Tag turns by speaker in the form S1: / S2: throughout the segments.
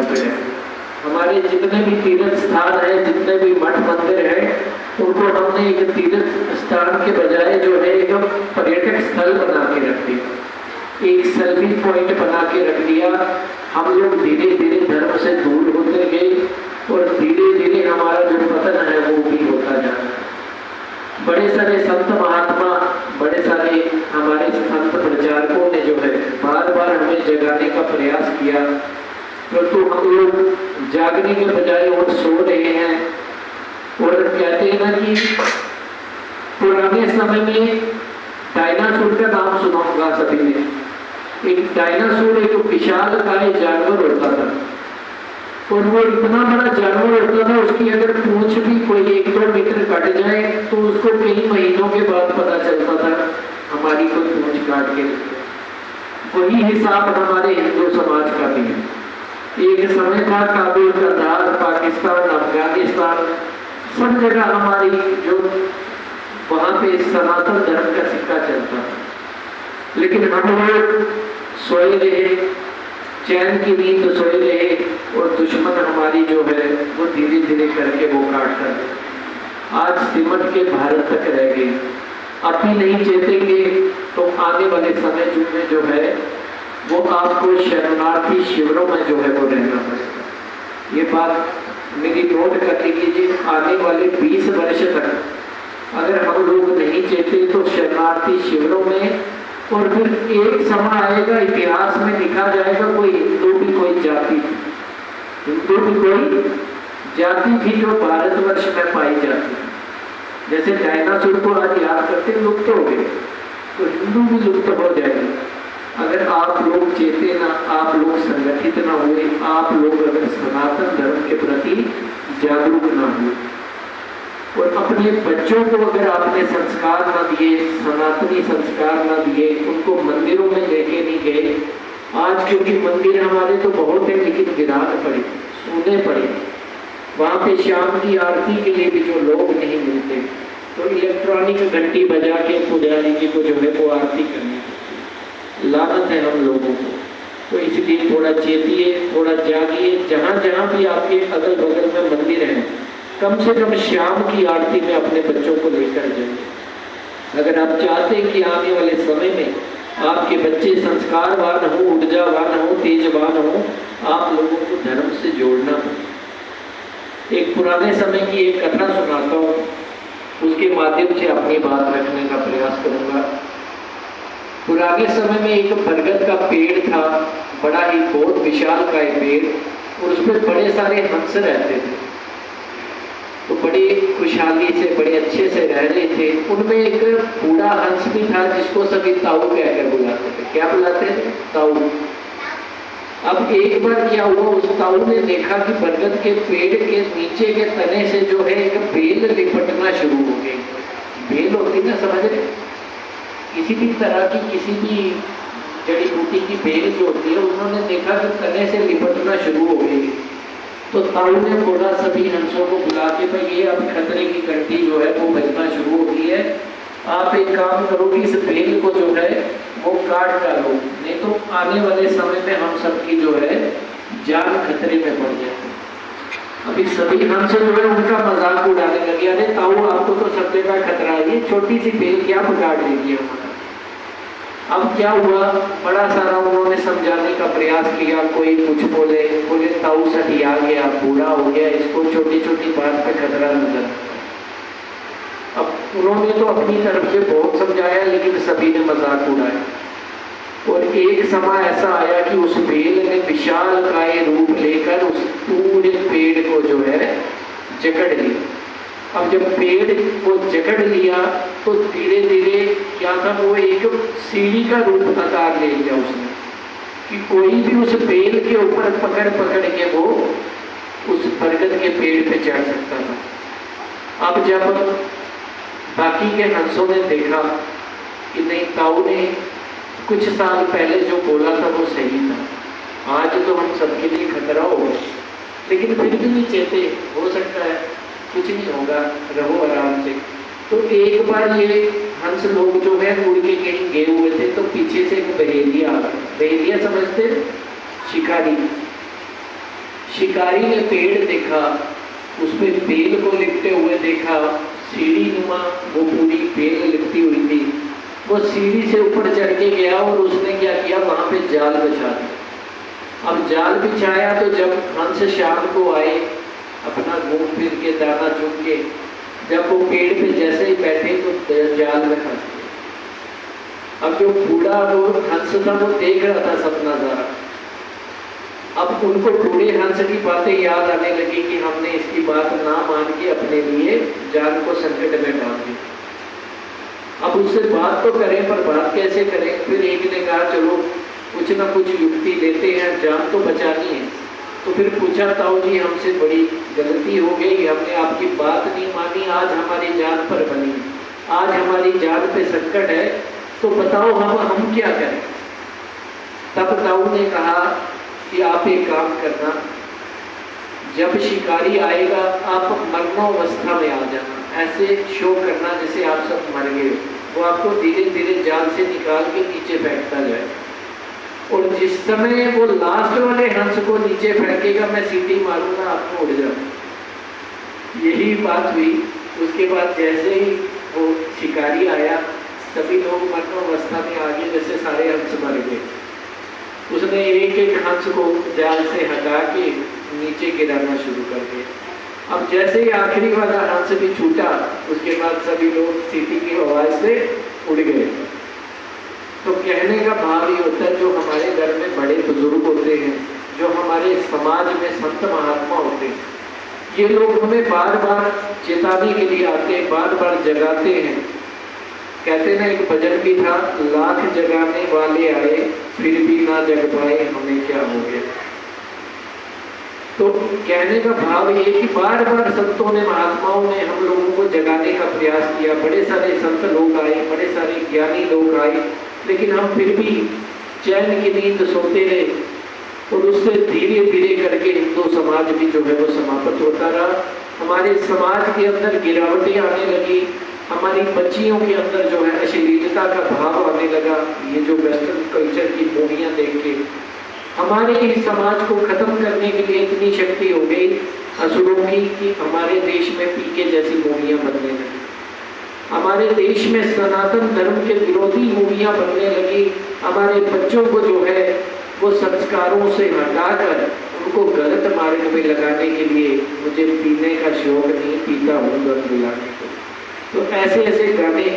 S1: जागृत है। हमारे जितने भी तीर्थ स्थान है, जितने भी मठ मंदिर है, उनको हमने एक तीर्थ स्थान के बजाय जो है एक पर्यटक स्थल बना के रख दिया, एक सेल्फी पॉइंट बना के रख दिया। हम लोग धीरे धीरे धर्म से दूर होते गए और धीरे धीरे हमारा जो पतन है वो भी होता जा रहा है। बड़े सारे संत महात्मा, बड़े सारे हमारे संत प्रचारकों ने जो है बार बार हमें जगाने का प्रयास किया, परंतु हम लोग जागने के बजाय और सो रहे हैं। और कहते हैं ना कि पुराने समय में डायनासोर का नाम सुना होगा सभी ने। एक डायनासोर एक विशालकाय जानवर होता था और वो इतना बड़ा जानवर होता था, उसकी अगर पूंछ भी कोई 1-2 मीटर कट जाए तो उसको कई महीनों के बाद पता चलता था हमारी कोई पूंछ काट के। वही हिसाब हमारे हिंदू समाज का भी है। एक समय था काबुल, कतार, पाकिस्तान, अफगानिस्तान, सब जगह हमारी जो वहां पे सनातन धर्म का सिक्का चलता था, लेकिन हम लोग सोए रहे, चैन की नींद सोए रहे और दुश्मन हमारी जो है वो धीरे धीरे करके वो काट कर आज सिमट के भारत तक रह गई। अब भी नहीं चेतेंगे तो आने वाले समय में जो है वो आपको शरणार्थी शिविरों में जो है वो रहना पड़ेगा। ये बात मेरी नोट कर लीजिए। आने वाले 20 वर्ष तक अगर हम लोग नहीं चेते तो शरणार्थी शिविरों में, और फिर एक समय आएगा इतिहास में लिखा जाएगा कोई हिंदू भी कोई जाति, हिंदू भी कोई जाति थी जो भारतवर्ष में पाई जाती। जैसे डायनासोर को आज याद करते लुप्त हो गए, तो हिंदू भी लुप्त हो जाएंगे अगर आप लोग चेते ना, आप लोग संगठित ना हुए, आप लोग अगर सनातन धर्म के प्रति जागरूक ना हुए और अपने बच्चों को अगर आपने संस्कार ना दिए, सनातनी संस्कार ना दिए, उनको मंदिरों में लेके नहीं गए। आज क्योंकि मंदिर हमारे तो बहुत है, लेकिन गिरान पड़े, सोने पड़े, वहां पे शाम की आरती के लिए भी जो लोग नहीं मिलते, तो इलेक्ट्रॉनिक घंटी बजा के पुजारी जी को जो है वो आरती करनी। लानत है हम लोगों को। तो इसलिए थोड़ा चेतिए, थोड़ा जागिए। जहाँ जहाँ भी आपके अगल बगल में मंदिर है, कम से कम शाम की आरती में अपने बच्चों को लेकर जाइए। अगर आप चाहते हैं कि आने वाले समय में आपके बच्चे संस्कारवान हो, ऊर्जावान हो, तेजवान हो, आप लोगों को धर्म से जोड़ना पड़ेगा। एक पुराने समय की एक कथा सुनाता हूँ, उसके माध्यम से अपनी बात रखने का प्रयास करूंगा। पुराने समय में एक बरगद का पेड़ था, बड़ा ही बहुत विशालकाय पेड़, और उसमें बड़े सारे हंस रहते थे। तो बड़े खुशहाली से, बड़े अच्छे से रह रहे थे। उनमें एक बूढ़ा हंस भी था जिसको सभी ताऊ कहकर बुलाते थे। क्या बुलाते थे? ताऊ। अब एक बार क्या हुआ, उस ताऊ ने देखा कि बरगद के पेड़ के नीचे के तने से जो है एक बेल लिपटना शुरू हो गई। बेल होती ना, समझ रहे? किसी भी तरह की, किसी भी जड़ी बूटी की बेल जो होती है, उन्होंने देखा कि तने से लिपटना शुरू हो गई। तो ताऊ ने बोला सभी हंसों को बुला के, भाई ये अब खतरे की घंटी जो है वो बजना शुरू हो गई है, आप एक काम करो कि इस बेल को जो है वो काट डालो, नहीं तो आने वाले समय में हम सबकी जो है जान खतरे में पड़ जाए। अभी सभी हंस जो है उनका मजाक उड़ाने लगे, अरे ताऊ आपको तो सब जगह खतरा है, ये छोटी सी बेल क्या बिगाड़ देगी हमारा। अब क्या हुआ, बड़ा सारा उन्होंने समझाने का प्रयास किया, कोई कुछ बोले ताऊ सठिया गया, बूढ़ा हो गया, इसको छोटी छोटी बात पे खतरा नजर। अब उन्होंने तो अपनी तरफ से बहुत समझाया, लेकिन सभी ने मजाक उड़ाया। और एक समय ऐसा आया कि उस बेल ने विशालकाय रूप लेकर उस पूरे पेड़ को जो है जकड़ लिया। अब जब पेड़ को जकड़ लिया तो धीरे धीरे क्या था, वो एक सीढ़ी का रूप आकार ले लिया उसने, कि कोई भी उस बेल के ऊपर पकड़ पकड़ के वो उस बरगद के पेड़ पे चढ़ सकता था। अब जब बाकी के हंसों ने देखा कि नहीं, ताऊ ने कुछ साल पहले जो बोला था वो सही था, आज तो हम सबके लिए खतरा होगा, लेकिन फिर भी नहीं चेते, हो सकता है कुछ नहीं होगा, रहो आराम से। तो एक बार ये हंस लोग जो है उड़ के कहीं गए हुए थे, तो पीछे से एक बहेलिया आ गया। बहेलिया समझते, शिकारी। शिकारी ने पेड़ देखा, उस पर बेल को लिपटे हुए देखा, सीढ़ी नुमा वो पूरी बेल लिपटी हुई थी। वो सीढ़ी से ऊपर चढ़ के गया और उसने क्या किया, वहां पे जाल बिछा दिया। अब जाल बिछाया तो जब हंस शाम को आए अपना घूम फिर के दाना चुग के, जब वो पेड़ पे जैसे ही बैठे तो जाल में फंस गए। अब जो बूढ़ा वो हंस था वो देख रहा था सब नजारा। अब उनको बूढ़े हंस की बातें याद आने लगी कि हमने इसकी बात ना मान के अपने लिए जान को संकट में डाल दी। अब उससे बात तो करें, पर बात कैसे करें। फिर एक ने कहा चलो कुछ ना कुछ युक्ति लेते हैं, जान तो बचानी है। तो फिर पूछा, ताऊ जी हमसे बड़ी गलती हो गई, हमने आपकी बात नहीं मानी, आज हमारी जान पर बनी, आज हमारी जान पे संकट है, तो बताओ हम क्या करें। तब ताऊ ने कहा कि आप एक काम करना, जब शिकारी आएगा आप मरणावस्था में आ जाना, ऐसे शो करना जैसे आप सब मर गए। वो आपको धीरे धीरे जाल से निकाल के नीचे फेंकता जाए, और जिस समय वो लास्ट वाले हंस को नीचे फेंकेगा मैं सीटी मारूंगा, आपको उड़ जाऊंगा। यही बात हुई। उसके बाद जैसे ही वो शिकारी आया सभी लोग मरणावस्था में आ गए, जैसे सारे हंस मर गए। उसने एक एक हंस को जाल से हटा के नीचे गिराना शुरू कर दिया। अब जैसे ही आखिरी वाला हंस भी छूटा, उसके बाद सभी लोग सीटी की आवाज से उड़ गए। तो कहने का भाव ये होता है, जो हमारे घर में बड़े बुजुर्ग होते हैं, जो हमारे समाज में संत महात्मा होते हैं, ये लोग हमें बार बार चेताने के लिए आते हैं, बार बार जगाते हैं। कहते ना, एक भजन भी था, लाख जगाने वाले आए फिर भी ना जग पाए, हमें क्या हो गया। तो कहने का भाव ये कि बार बार संतों ने, महात्माओं ने हम लोगों को जगाने का प्रयास किया। बड़े सारे संत लोग आए, बड़े सारे ज्ञानी लोग आए, लेकिन हम फिर भी चैन की नींद सोते रहे, और उससे धीरे धीरे करके हिंदू समाज भी जो है वो समाप्त होता रहा। हमारे समाज के अंदर गिरावटें आने लगी, हमारी बच्चियों के अंदर जो है अश्लीलता का भाव आने लगा। ये जो वेस्टर्न कल्चर की मूवियाँ देख के हमारे इस समाज को खत्म करने के लिए इतनी शक्ति हो गई असुरों की कि हमारे देश में पीके जैसी मूवियाँ बनने लगी। हमारे देश में सनातन धर्म के विरोधी मूवियाँ बनने लगी। हमारे बच्चों को जो है वो संस्कारों से हटाकर उनको गलत मार्ग में लगाने के लिए, मुझे पीने का शौक नहीं, पीता हूँ दर्द दिलाने को। तो ऐसे ऐसे गाने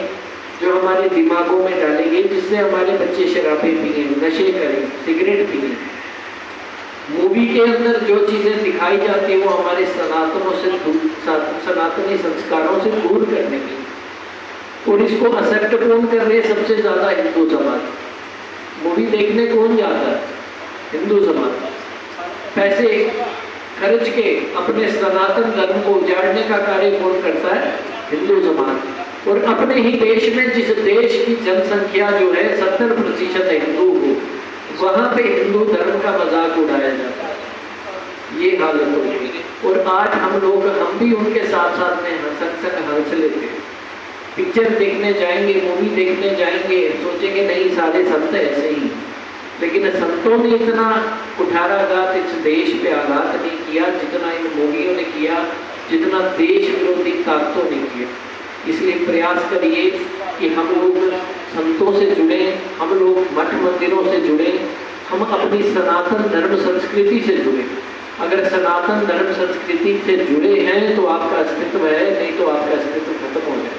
S1: जो हमारे दिमागों में डालेंगे, जिससे हमारे बच्चे शराबें पिए, नशे करें, सिगरेट पिए। मूवी के अंदर जो चीजें दिखाई जाती है वो हमारे सनातनी संस्कारों से दूर करने की, और इसको असक्ट कौन कर रहे हैं? सबसे ज्यादा हिंदू समाज। मूवी देखने कौन जाता है? हिंदू समाज। पैसे खर्च के अपने सनातन धर्म को उजाड़ने का कार्य कौन करता है? हिंदू समाज। और अपने ही देश में, जिस देश की जनसंख्या जो है 70% हिंदू हो, वहां पे हिंदू धर्म का मजाक उड़ाया जाता है। ये हालत हो गई। और आज हम भी उनके साथ साथ में हंस लेते हैं। पिक्चर देखने जाएंगे, मूवी देखने जाएंगे, सोचेंगे नहीं सारे संत ऐसे ही, लेकिन संतों ने इतना कुठाराघात इस देश पे आघात नहीं किया जितना इन मूवियों ने किया, जितना देश विरोधी ताकतों ने किया। इसलिए प्रयास करिए कि हम लोग संतों से जुड़े, हम लोग मठ मंदिरों से जुड़े, हम अपनी सनातन धर्म संस्कृति से जुड़े। अगर सनातन धर्म संस्कृति से जुड़े हैं तो आपका अस्तित्व है, नहीं तो आपका अस्तित्व खत्म हो जाए।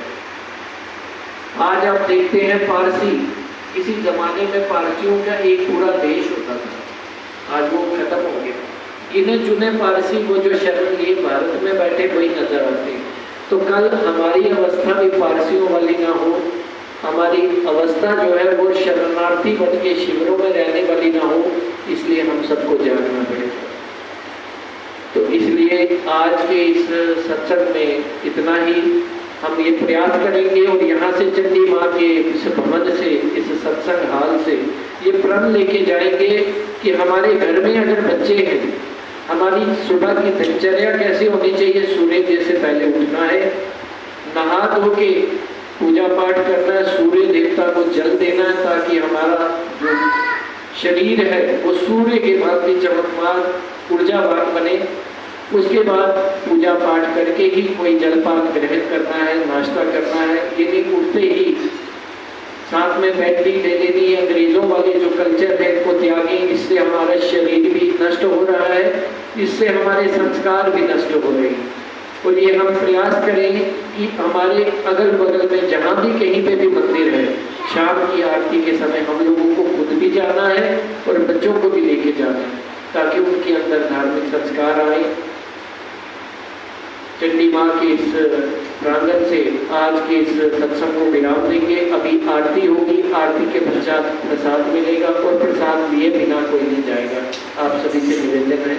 S1: आज आप देखते हैं पारसी, किसी जमाने में पारसियों का एक पूरा देश होता था, आज वो खत्म हो गया। गिने चुने पारसी वो जो शरण लिए भारत में बैठे वही नजर आते हैं। तो कल हमारी अवस्था भी पारसियों वाली ना हो, हमारी अवस्था जो है वो शरणार्थी बन के शिविरों में रहने वाली ना हो, इसलिए हम सबको जागना पड़ेगा। तो इसलिए आज के इस सत्संग में इतना ही। हम ये प्रयास करेंगे और यहाँ से चंडी माँ के इस भवन से, इस सत्संग हाल से ये प्रण लेके जाएंगे कि हमारे घर में अगर बच्चे हैं, हमारी सुबह की दिनचर्या कैसी होनी चाहिए? सूर्योदय से पहले उठना है, नहा धो के पूजा पाठ करना है, सूर्य देवता को जल देना है, ताकि हमारा जो शरीर है वो सूर्य के भांति चमकमान ऊर्जावान बने। उसके बाद पूजा पाठ करके ही कोई जलपान ग्रहण करना है, नाश्ता करना है। ये नहीं उठते ही साथ में बैटरी ले लेनी है। अंग्रेजों वाले जो कल्चर है को त्यागें, इससे हमारा शरीर भी नष्ट हो रहा है, इससे हमारे संस्कार भी नष्ट हो रहे हैं। और ये हम प्रयास करें कि हमारे अगल बगल में जहाँ भी कहीं पे भी मंदिर है, शाम की आरती के समय हम लोगों को खुद भी जाना है और बच्चों को भी लेके जाना है, ताकि उनके अंदर धार्मिक संस्कार आए। चंडी माँ के इस प्रांगण से आज के इस सत्संग को विराम देंगे। अभी आरती होगी, आरती के पश्चात प्रसाद मिलेगा और प्रसाद लिए बिना कोई नहीं जाएगा। आप सभी से निवेदन है